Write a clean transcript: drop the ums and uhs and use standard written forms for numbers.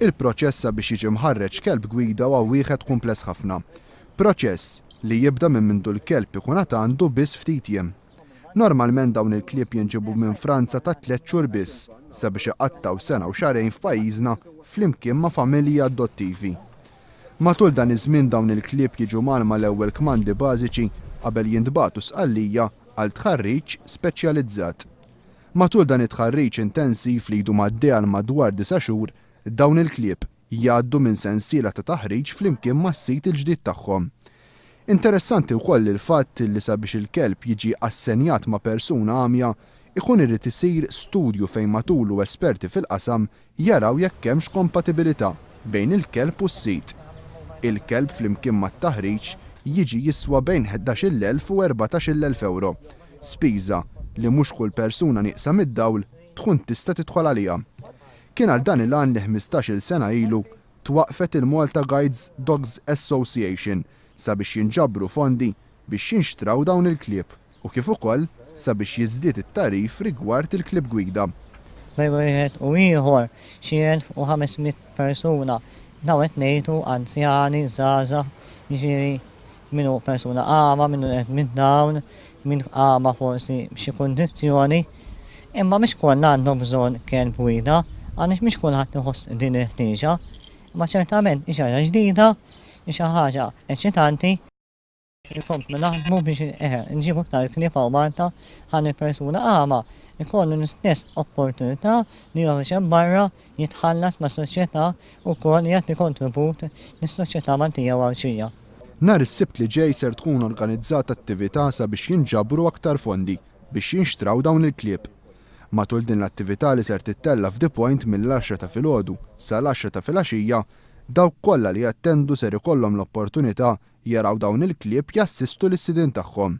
Il-proċess biex jiġi mħarreġ kelb gwida huwa wieħed kumpless ħafna. Proċess li jibda minn mindu l-kelb ikun għandu biss ftit jiem. Normalment dawn il-klieb jinġibu minn Franza ta' 3 xhur biss sabiex iqattaw sena u xarejn f'pajjiżna flimkien ma' familji adottivi. Matul dan iż-żmien dawn il-klieb jiġu malma l-ewwel kmandi bażiċi qabel jintbagħtu sqallija għal tħarriġ speċjalizzat. Matul dan it-tħarriġ intensiv li jdu maddej madwar 9 xhur, dawn il-klieb jgħaddu minn sensiela ta' taħriġ flimkien mas-sit il-ġdid tagħhom. Interessanti wkoll il-fatt li sabiex il-kelb jiġi assenjat ma' persuna għamja ikun irid isir studju fejn matulu esperti fil-qasam jaraw jekk hemmx kompatibilità bejn il-kelb u s-sit. Il-kelb flimkien mat-taħriġ jiġi jiswa bejn 11,000 u 14,000 euro. Spiża li mhux kull persuna nieqsa mid-dawl tkun tista' tidħol għaliha. Kien għal dan il-għan li 15-il sena ilu twaqfet il-Malta Guides Dogs Association sabiex jinġabru fondi biex jinxtraw dawn il-klieb u kif ukoll sabiex jiżdied it-tarif rigward il-klieb gwida. Wieħed u ieħor xi 1500 persuna nawet ngħidu anzjani, żgħażagħ, jiġifieri minnu persuna għama, minnu qed minn dawn, minn għama forsi b'xi kundizzjoni, imma mhux kollha għandhom bżonn kelb gwida, għaliex mhux kulħadd iħoss din il-ħtieġa, imma ċertament hi xi ħaġa ġdida, hi xi ħaġa eċitanti. Inkomplu naħdmu biex nġibu aktar klieb hawn Malta ħalli persuna għama ikollu l-istess opportunità li joħroġ barra jitħallas mas-soċjetà u wkoll jagħti kontribut lis-soċjetà Maltija Warċija. Nhar is-Sibt li ġej ser tkun organizzata attività sabiex jinġabru aktar fondi biex jinxtraw dawn il-klieb. Matul din l-attività li ser tittella f'The Point mill-10 ta' filgħodu sal-10 ta' filgħaxija, dawk kollha li jattendu ser ikollhom l-opportunità jaraw dawn il-klieb jassistu lis-sidien tagħhom.